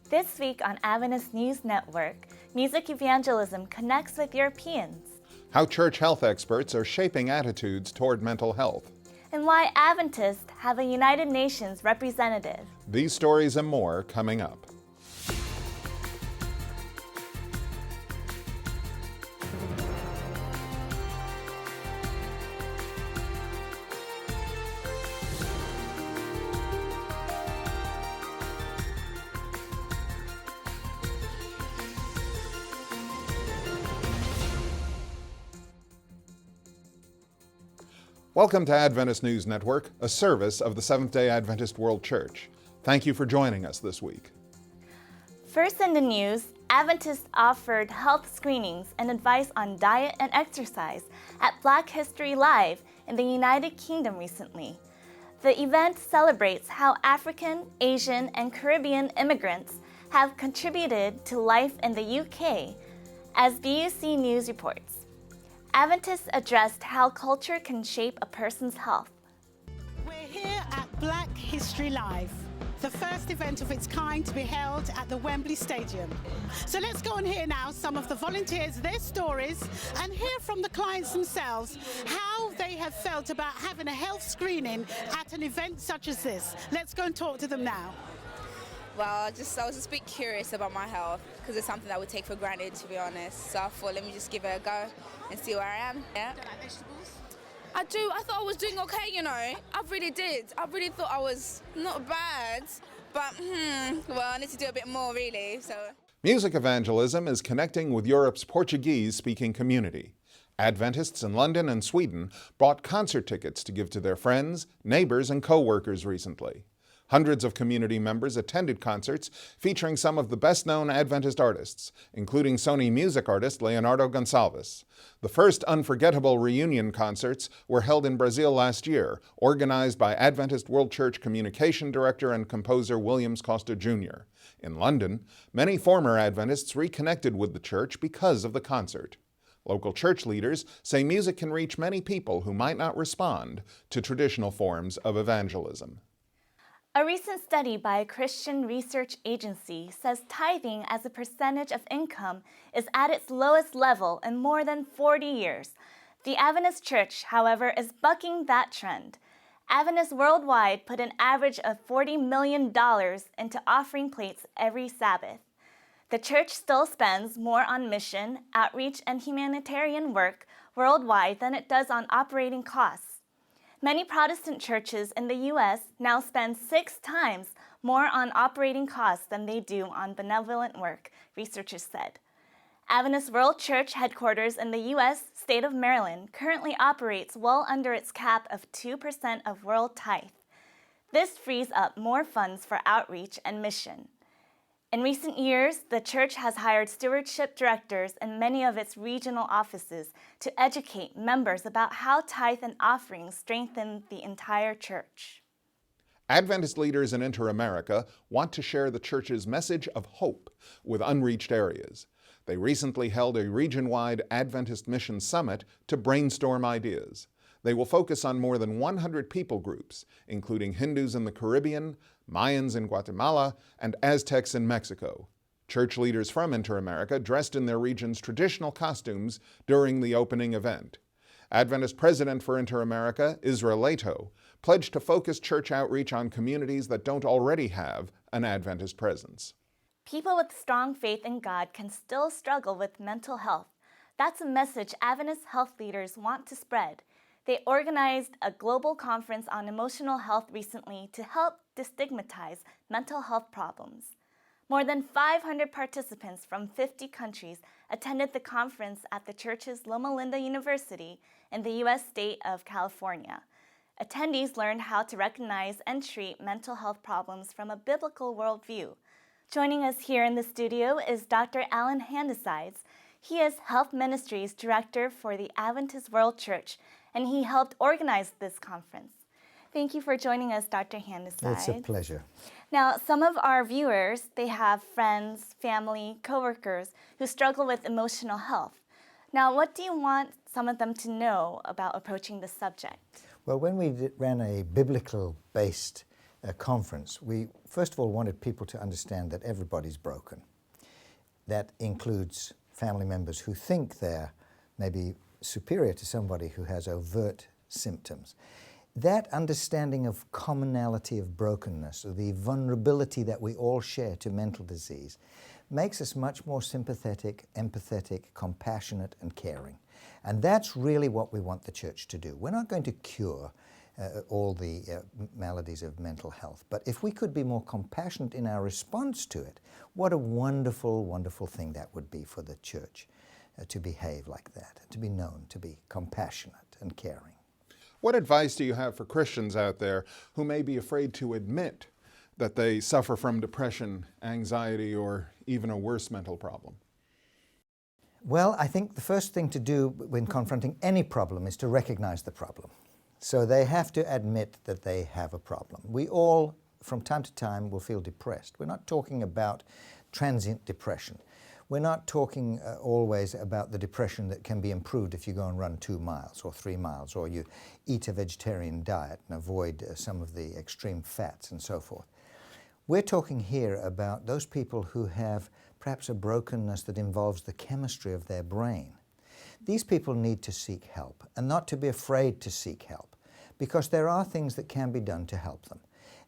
This week on Adventist News Network, Music Evangelism connects with Europeans. How church health experts are shaping attitudes toward mental health. And why Adventists have a United Nations representative. These stories and more coming up. Welcome to Adventist News Network, a service of the Seventh-day Adventist World Church. Thank you for joining us this week. First in the news, Adventists offered health screenings and advice on diet and exercise at Black History Live in the United Kingdom recently. The event celebrates how African, Asian, and Caribbean immigrants have contributed to life in the UK, as BUC News reports. Adventists addressed how culture can shape a person's health. We're here at Black History Live, the first event of its kind to be held at the Wembley Stadium. So let's go and hear now some of the volunteers, their stories, and hear from the clients themselves how they have felt about having a health screening at an event such as this. Let's go and talk to them now. Well, I was just a bit curious about my health because it's something that I would take for granted, to be honest. So I thought, let me just give it a go and see where I am. Yeah. Do you like vegetables? I do. I thought I was doing okay, you know. I really did. I really thought I was not bad. But, well, I need to do a bit more, really. So. Music Evangelism is connecting with Europe's Portuguese-speaking community. Adventists in London and Sweden bought concert tickets to give to their friends, neighbors, and co-workers recently. Hundreds of community members attended concerts featuring some of the best-known Adventist artists, including Sony music artist Leonardo Gonçalves. The first unforgettable reunion concerts were held in Brazil last year, organized by Adventist World Church Communication Director and composer Williams Costa Jr. In London, many former Adventists reconnected with the church because of the concert. Local church leaders say music can reach many people who might not respond to traditional forms of evangelism. A recent study by a Christian research agency says tithing as a percentage of income is at its lowest level in more than 40 years. The Adventist Church, however, is bucking that trend. Adventists worldwide put an average of $40 million into offering plates every Sabbath. The church still spends more on mission, outreach, and humanitarian work worldwide than it does on operating costs. Many Protestant churches in the U.S. now spend 6 times more on operating costs than they do on benevolent work, researchers said. Adventist World Church headquarters in the U.S. state of Maryland currently operates well under its cap of 2% of world tithe. This frees up more funds for outreach and mission. In recent years, the church has hired stewardship directors in many of its regional offices to educate members about how tithe and offerings strengthen the entire church. Adventist leaders in Inter-America want to share the church's message of hope with unreached areas. They recently held a region-wide Adventist Mission Summit to brainstorm ideas. They will focus on more than 100 people groups, including Hindus in the Caribbean, Mayans in Guatemala, and Aztecs in Mexico. Church leaders from Inter-America dressed in their region's traditional costumes during the opening event. Adventist President for Inter-America, Israel Leto, pledged to focus church outreach on communities that don't already have an Adventist presence. People with strong faith in God can still struggle with mental health. That's a message Adventist health leaders want to spread. They organized a global conference on emotional health recently to help destigmatize mental health problems. More than 500 participants from 50 countries attended the conference at the church's Loma Linda University in the U.S. state of California. Attendees learned how to recognize and treat mental health problems from a biblical worldview. Joining us here in the studio is Dr. Alan Handesides. He is Health Ministries Director for the Adventist World Church, and he helped organize this conference. Thank you for joining us, Dr. Handesides. It's a pleasure. Now, some of our viewers, they have friends, family, coworkers who struggle with emotional health. Now, what do you want some of them to know about approaching this subject? Well, when we ran a biblical-based conference, we first of all wanted people to understand that everybody's broken. That includes family members who think they're maybe superior to somebody who has overt symptoms. That understanding of commonality of brokenness, or the vulnerability that we all share to mental disease, makes us much more sympathetic, empathetic, compassionate, and caring. And that's really what we want the church to do. We're not going to cure all the maladies of mental health, but if we could be more compassionate in our response to it, what a wonderful, wonderful thing that would be for the church to behave like that, to be known to be compassionate and caring. What advice do you have for Christians out there who may be afraid to admit that they suffer from depression, anxiety, or even a worse mental problem? Well, I think the first thing to do when confronting any problem is to recognize the problem. So they have to admit that they have a problem. We all, from time to time, will feel depressed. We're not talking about transient depression. We're not talking always about the depression that can be improved if you go and run 2 miles or 3 miles, or you eat a vegetarian diet and avoid some of the extreme fats and so forth. We're talking here about those people who have perhaps a brokenness that involves the chemistry of their brain. These people need to seek help, and not to be afraid to seek help, because there are things that can be done to help them.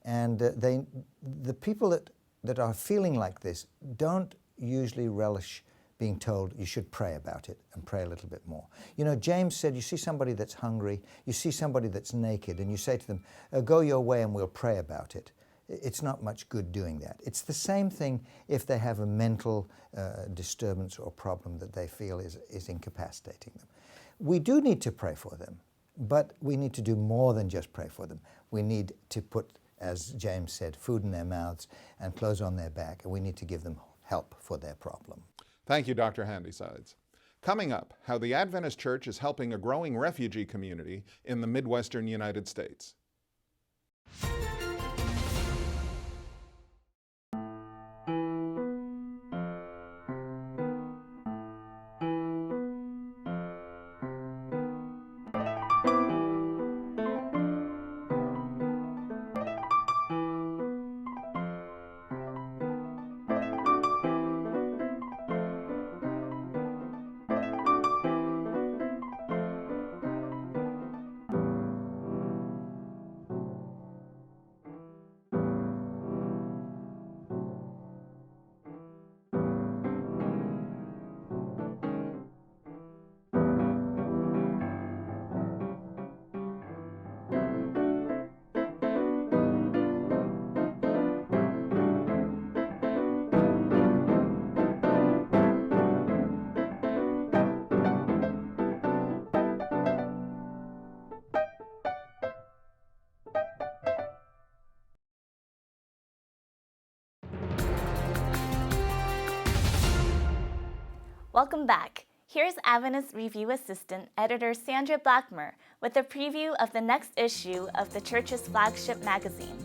And the people that are feeling like this don't usually relish being told you should pray about it and pray a little bit more. You know, James said, you see somebody that's hungry, you see somebody that's naked, and you say to them, go your way and we'll pray about it. It's not much good doing that. It's the same thing if they have a mental disturbance or problem that they feel is incapacitating them. We do need to pray for them, but we need to do more than just pray for them. We need to put, as James said, food in their mouths and clothes on their back, and we need to give them help for their problem. Thank you, Dr. Handysides. Coming up, how the Adventist Church is helping a growing refugee community in the Midwestern United States. Welcome back. Here's Adventist Review Assistant Editor Sandra Blackmer with a preview of the next issue of the church's flagship magazine.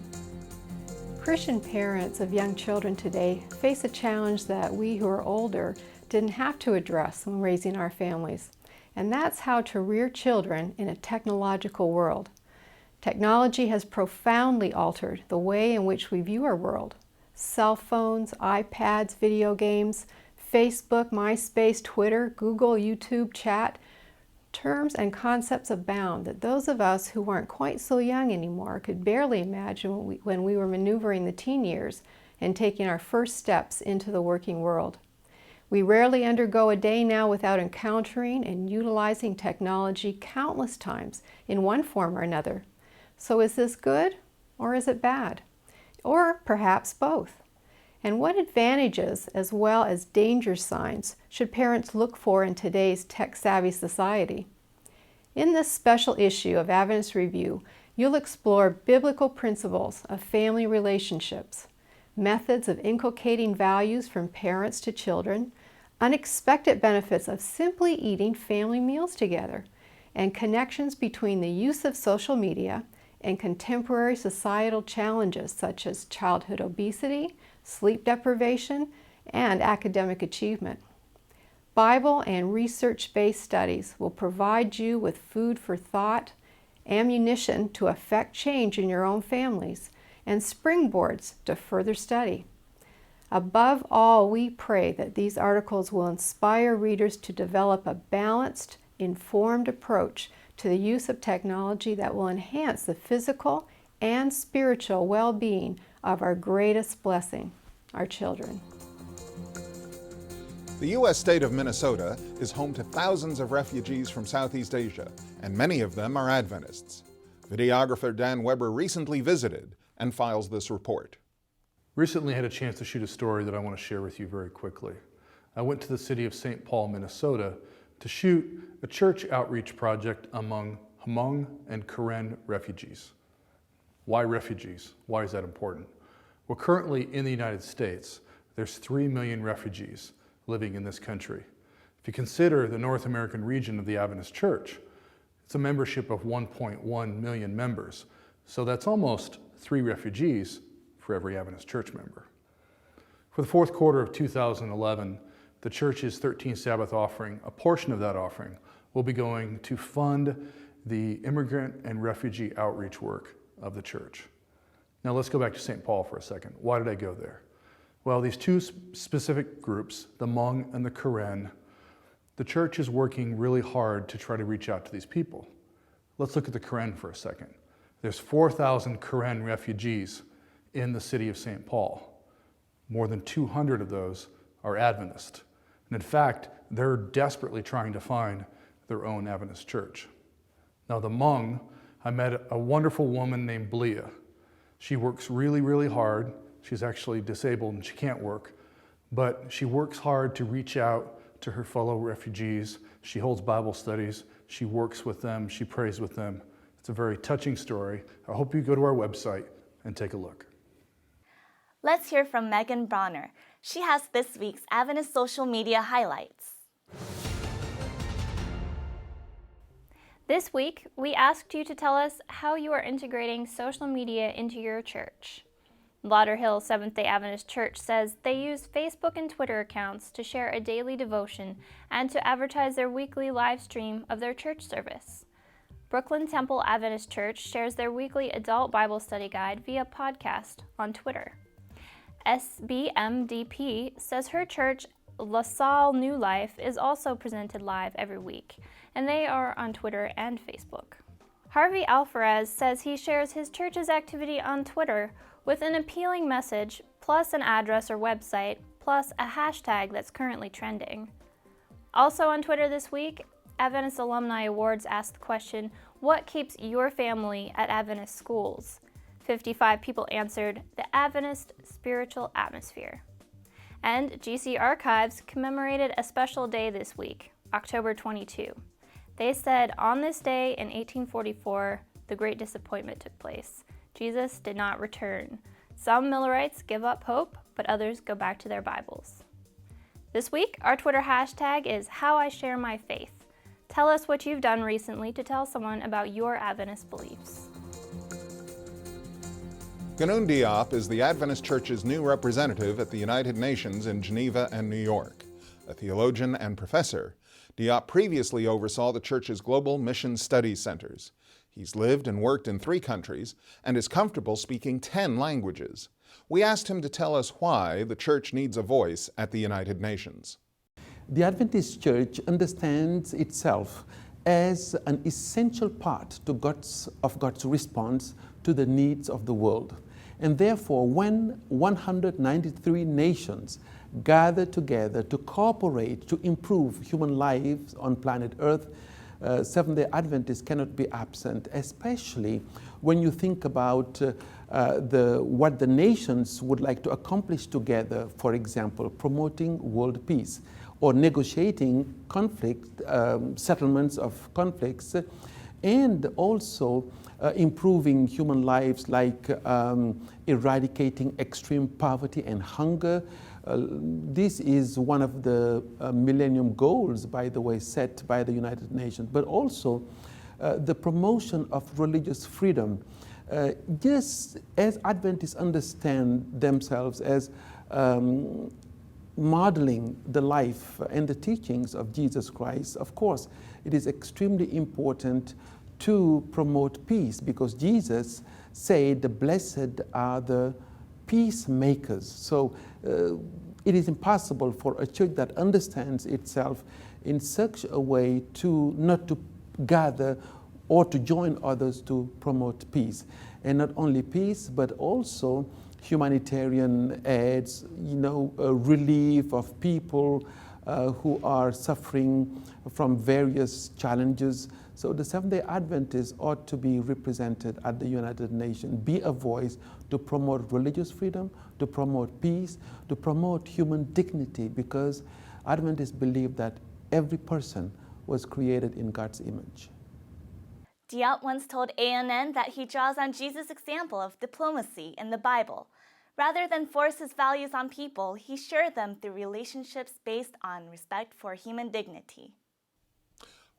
Christian parents of young children today face a challenge that we who are older didn't have to address when raising our families, and that's how to rear children in a technological world. Technology has profoundly altered the way in which we view our world. Cell phones, iPads, video games, Facebook, MySpace, Twitter, Google, YouTube, chat. Terms and concepts abound that those of us who weren't quite so young anymore could barely imagine when we were maneuvering the teen years and taking our first steps into the working world. We rarely undergo a day now without encountering and utilizing technology countless times in one form or another. So is this good or is it bad? Or perhaps both? And what advantages as well as danger signs should parents look for in today's tech-savvy society? In this special issue of Adventist Review, you'll explore biblical principles of family relationships, methods of inculcating values from parents to children, unexpected benefits of simply eating family meals together, and connections between the use of social media and contemporary societal challenges such as childhood obesity, sleep deprivation, and academic achievement. Bible and research-based studies will provide you with food for thought, ammunition to affect change in your own families, and springboards to further study. Above all, we pray that these articles will inspire readers to develop a balanced, informed approach to the use of technology that will enhance the physical and spiritual well-being of our greatest blessing, our children. The U.S. state of Minnesota is home to thousands of refugees from Southeast Asia, and many of them are Adventists. Videographer Dan Weber recently visited and files this report. Recently had a chance to shoot a story that I want to share with you very quickly. I went to the city of St. Paul, Minnesota to shoot a church outreach project among Hmong and Karen refugees. Why refugees? Why is that important? Well, currently in the United States, there's 3 million refugees living in this country. If you consider the North American region of the Adventist Church, it's a membership of 1.1 million members. So that's almost 3 refugees for every Adventist church member. For the fourth quarter of 2011, the church's 13th Sabbath offering, a portion of that offering, will be going to fund the immigrant and refugee outreach work of the church. Now let's go back to St. Paul for a second. Why did I go there? Well, these 2 specific groups, the Hmong and the Karen, the church is working really hard to try to reach out to these people. Let's look at the Karen for a second. There's 4,000 Karen refugees in the city of St. Paul. More than 200 of those are Adventist. And in fact, they're desperately trying to find their own Adventist church. Now the Hmong, I met a wonderful woman named Blia. She works really, really hard. She's actually disabled and she can't work, but she works hard to reach out to her fellow refugees. She holds Bible studies. She works with them. She prays with them. It's a very touching story. I hope you go to our website and take a look. Let's hear from Megan Bronner. She has this week's Adventist social media highlights. This week, we asked you to tell us how you are integrating social media into your church. Lauderhill Seventh-day Adventist Church says they use Facebook and Twitter accounts to share a daily devotion and to advertise their weekly live stream of their church service. Brooklyn Temple Adventist Church shares their weekly adult Bible study guide via podcast on Twitter. SBMDP says her church, La Salle New Life, is also presented live every week, and they are on Twitter and Facebook. Harvey Alvarez says he shares his church's activity on Twitter with an appealing message, plus an address or website, plus a hashtag that's currently trending. Also on Twitter this week, Adventist Alumni Awards asked the question, what keeps your family at Adventist schools? 55 people answered, the Adventist spiritual atmosphere. And GC Archives commemorated a special day this week, October 22. They said, on this day in 1844, the great disappointment took place. Jesus did not return. Some Millerites give up hope, but others go back to their Bibles. This week, our Twitter hashtag is #HowIShareMyFaith. Tell us what you've done recently to tell someone about your Adventist beliefs. Ganoun Diop is the Adventist Church's new representative at the United Nations in Geneva and New York. A theologian and professor, Diop previously oversaw the Church's global mission studies centers. He's lived and worked in 3 countries and is comfortable speaking 10 languages. We asked him to tell us why the Church needs a voice at the United Nations. The Adventist Church understands itself as an essential part of God's response to the needs of the world. And therefore, when 193 nations gather together to cooperate to improve human lives on planet Earth, Seventh-day Adventists cannot be absent, especially when you think about what the nations would like to accomplish together, for example, promoting world peace or negotiating conflict, settlements of conflicts, and also improving human lives like eradicating extreme poverty and hunger. This is one of the Millennium Goals, by the way, set by the United Nations, but also the promotion of religious freedom. Just as Adventists understand themselves as modeling the life and the teachings of Jesus Christ, of course, it is extremely important to promote peace, because Jesus said, "Blessed are the peacemakers." So it is impossible for a church that understands itself in such a way to not to gather or to join others to promote peace. And not only peace, but also humanitarian aids, relief of people who are suffering from various challenges. So the Seventh-day Adventists ought to be represented at the United Nations, be a voice to promote religious freedom, to promote peace, to promote human dignity, because Adventists believe that every person was created in God's image. Diop once told ANN that he draws on Jesus' example of diplomacy in the Bible. Rather than force his values on people, he shared them through relationships based on respect for human dignity.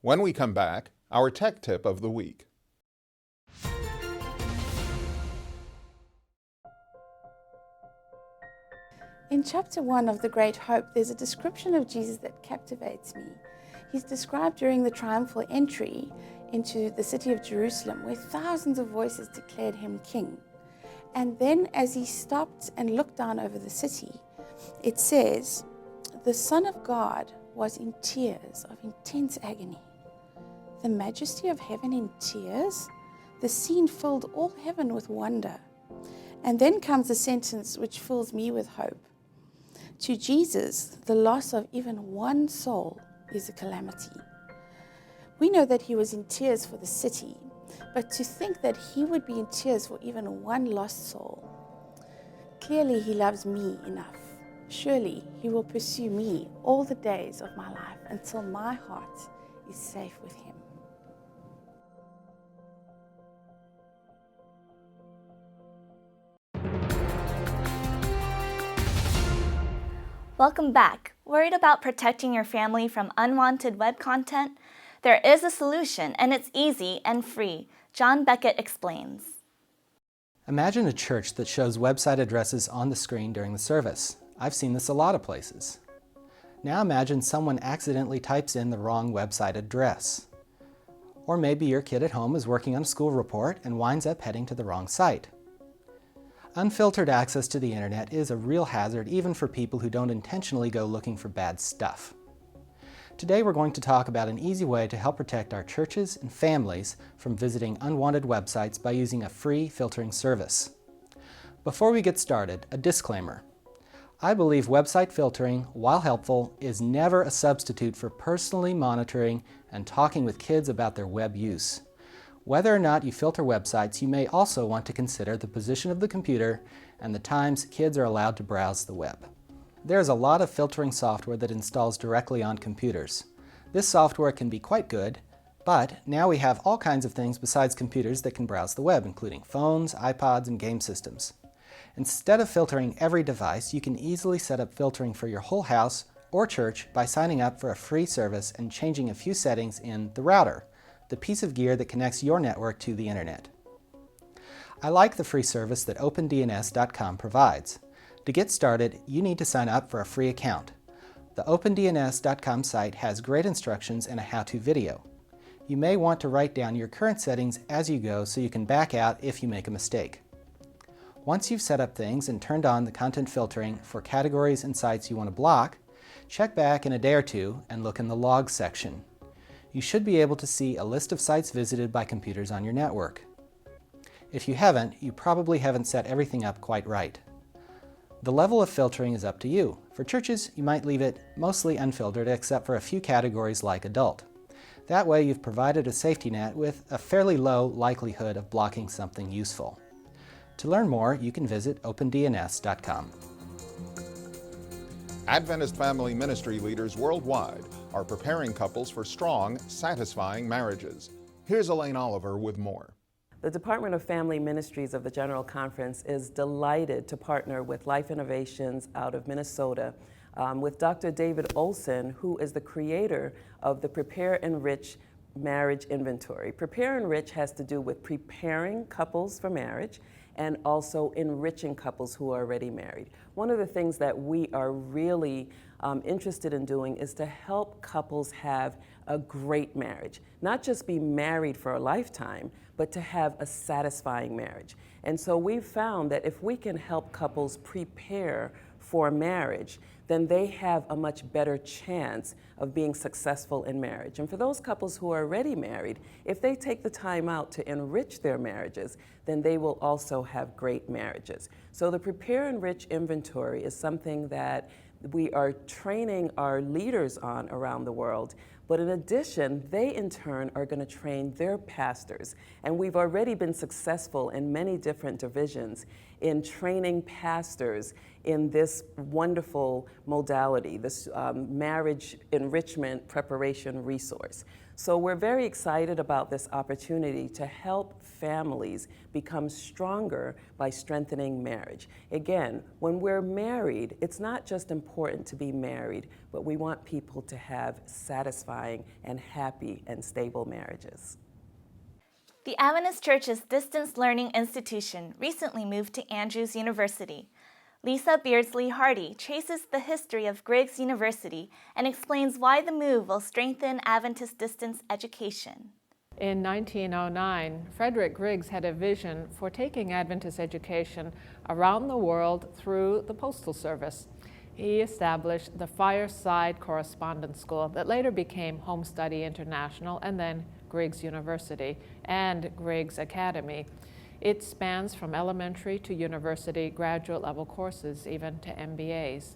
When we come back, our tech tip of the week. In chapter 1 of The Great Hope, there's a description of Jesus that captivates me. He's described during the triumphal entry into the city of Jerusalem, where thousands of voices declared him king. And then as he stopped and looked down over the city, it says, the Son of God was in tears of intense agony. The majesty of heaven in tears? The scene filled all heaven with wonder. And then comes a sentence which fills me with hope. To Jesus, the loss of even one soul is a calamity. We know that he was in tears for the city, but to think that he would be in tears for even one lost soul. Clearly he loves me enough. Surely he will pursue me all the days of my life until my heart is safe with him. Welcome back. Worried about protecting your family from unwanted web content? There is a solution, and it's easy and free. John Beckett explains. Imagine a church that shows website addresses on the screen during the service. I've seen this a lot of places. Now imagine someone accidentally types in the wrong website address. Or maybe your kid at home is working on a school report and winds up heading to the wrong site. Unfiltered access to the internet is a real hazard even for people who don't intentionally go looking for bad stuff. Today we're going to talk about an easy way to help protect our churches and families from visiting unwanted websites by using a free filtering service. Before we get started, a disclaimer. I believe website filtering, while helpful, is never a substitute for personally monitoring and talking with kids about their web use. Whether or not you filter websites, you may also want to consider the position of the computer and the times kids are allowed to browse the web. There's a lot of filtering software that installs directly on computers. This software can be quite good, but now we have all kinds of things besides computers that can browse the web, including phones, iPods, and game systems. Instead of filtering every device, you can easily set up filtering for your whole house or church by signing up for a free service and changing a few settings in the router, the piece of gear that connects your network to the internet. I like the free service that OpenDNS.com provides. To get started, you need to sign up for a free account. The OpenDNS.com site has great instructions and a how-to video. You may want to write down your current settings as you go so you can back out if you make a mistake. Once you've set up things and turned on the content filtering for categories and sites you want to block, check back in a day or two and look in the logs section. You should be able to see a list of sites visited by computers on your network. If you haven't, you probably haven't set everything up quite right. The level of filtering is up to you. For churches, you might leave it mostly unfiltered except for a few categories like adult. That way you've provided a safety net with a fairly low likelihood of blocking something useful. To learn more, you can visit OpenDNS.com. Adventist family ministry leaders worldwide are preparing couples for strong, satisfying marriages. Here's Elaine Oliver with more. The Department of Family Ministries of the General Conference is delighted to partner with Life Innovations out of Minnesota with Dr. David Olson, who is the creator of the Prepare Enrich Marriage Inventory. Prepare Enrich has to do with preparing couples for marriage, and also enriching couples who are already married. One of the things that we are really interested in doing is to help couples have a great marriage. Not just be married for a lifetime, but to have a satisfying marriage. And so we've found that if we can help couples prepare for marriage, then they have a much better chance of being successful in marriage. And for those couples who are already married, if they take the time out to enrich their marriages, then they will also have great marriages. So the Prepare Enrich inventory is something that we are training our leaders on around the world. But in addition, they in turn are going to train their pastors. And we've already been successful in many different divisions in training pastors in this wonderful modality, this marriage enrichment preparation resource. So we're very excited about this opportunity to help families become stronger by strengthening marriage. Again, when we're married, it's not just important to be married, but we want people to have satisfying and happy and stable marriages. The Adventist Church's distance learning institution recently moved to Andrews University. Lisa Beardsley Hardy traces the history of Griggs University and explains why the move will strengthen Adventist distance education. In 1909, Frederick Griggs had a vision for taking Adventist education around the world through the Postal Service. He established the Fireside Correspondence School that later became Home Study International and then Griggs University and Griggs Academy. It spans from elementary to university graduate level courses, even to MBAs.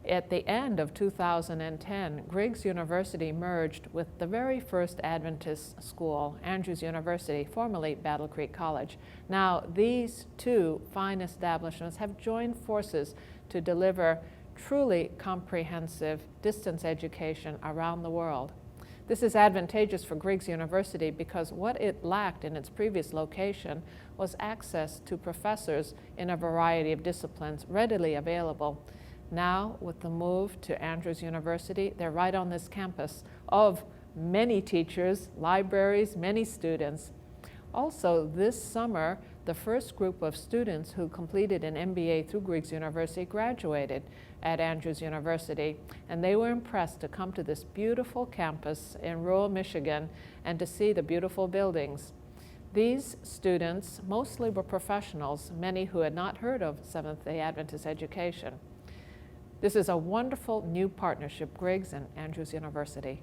At the end of 2010, Griggs University merged with the very first Adventist school, Andrews University, formerly Battle Creek College. Now, these two fine establishments have joined forces to deliver truly comprehensive distance education around the world. This is advantageous for Griggs University because what it lacked in its previous location was access to professors in a variety of disciplines readily available. Now, with the move to Andrews University, they're right on this campus of many teachers, libraries, many students. Also, this summer, the first group of students who completed an MBA through Griggs University graduated at Andrews University, and they were impressed to come to this beautiful campus in rural Michigan and to see the beautiful buildings. These students mostly were professionals, many who had not heard of Seventh-day Adventist education. This is a wonderful new partnership, Griggs and Andrews University.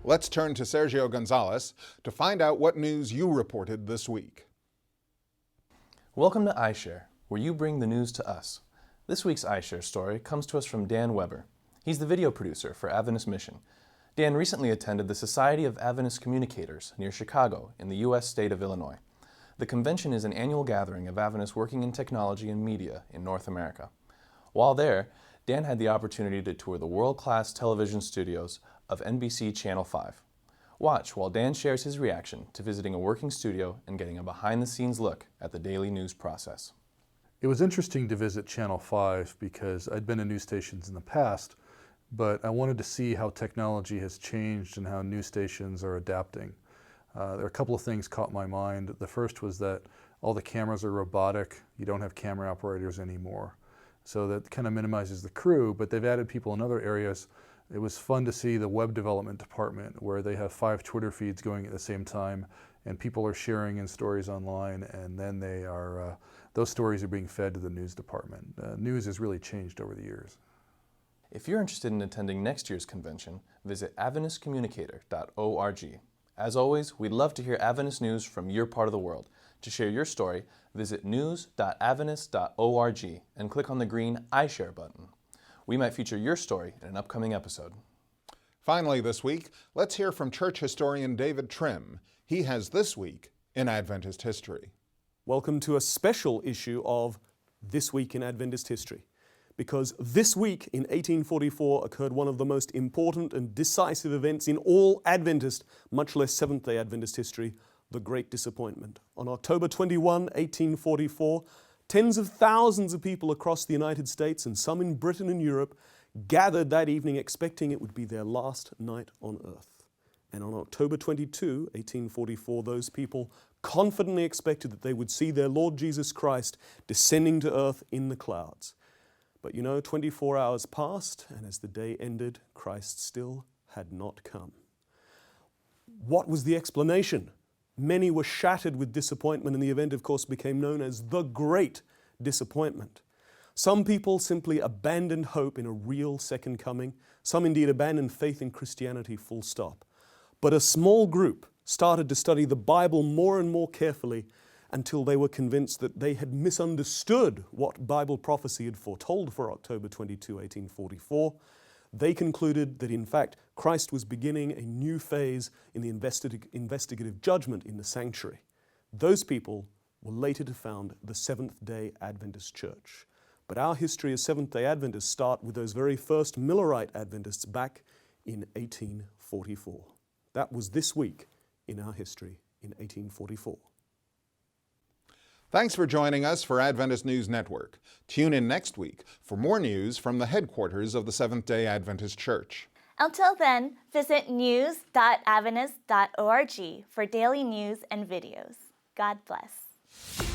Let's turn to Sergio Gonzalez to find out what news you reported this week. Welcome to iShare, where you bring the news to us. This week's iShare story comes to us from Dan Weber. He's the video producer for Adventist Mission. Dan recently attended the Society of Adventist Communicators near Chicago in the U.S. state of Illinois. The convention is an annual gathering of Adventists working in technology and media in North America. While there, Dan had the opportunity to tour the world-class television studios of NBC Channel 5. Watch while Dan shares his reaction to visiting a working studio and getting a behind-the-scenes look at the daily news process. It was interesting to visit Channel 5 because I'd been to news stations in the past, but I wanted to see how technology has changed and how news stations are adapting. There are a couple of things caught my mind. The first was that all the cameras are robotic. You don't have camera operators anymore. So that kind of minimizes the crew, but they've added people in other areas. It was fun to see the web development department where they have 5 Twitter feeds going at the same time and people are sharing in stories online, and then they are, those stories are being fed to the news department. News has really changed over the years. If you're interested in attending next year's convention, visit AdventistCommunicator.org. As always, we'd love to hear Adventist news from your part of the world. To share your story, visit news.adventist.org and click on the green iShare button. We might feature your story in an upcoming episode. Finally this week, let's hear from church historian David Trim. He has This Week in Adventist History. Welcome to a special issue of This Week in Adventist History, because this week in 1844 occurred one of the most important and decisive events in all Adventist, much less Seventh-day Adventist history, the Great Disappointment. On October 21, 1844, tens of thousands of people across the United States and some in Britain and Europe gathered that evening expecting it would be their last night on earth. And on October 22, 1844, those people confidently expected that they would see their Lord Jesus Christ descending to earth in the clouds. But 24 hours passed, and as the day ended, Christ still had not come. What was the explanation? Many were shattered with disappointment, and the event, of course, became known as the Great Disappointment. Some people simply abandoned hope in a real second coming. Some indeed abandoned faith in Christianity, full stop. But a small group started to study the Bible more and more carefully until they were convinced that they had misunderstood what Bible prophecy had foretold for October 22, 1844. They concluded that in fact Christ was beginning a new phase in the investigative judgment in the sanctuary. Those people were later to found the Seventh-day Adventist Church. But our history as Seventh-day Adventists start with those very first Millerite Adventists back in 1844. That was this week in our history in 1844. Thanks for joining us for Adventist News Network. Tune in next week for more news from the headquarters of the Seventh-day Adventist Church. Until then, visit news.adventist.org for daily news and videos. God bless.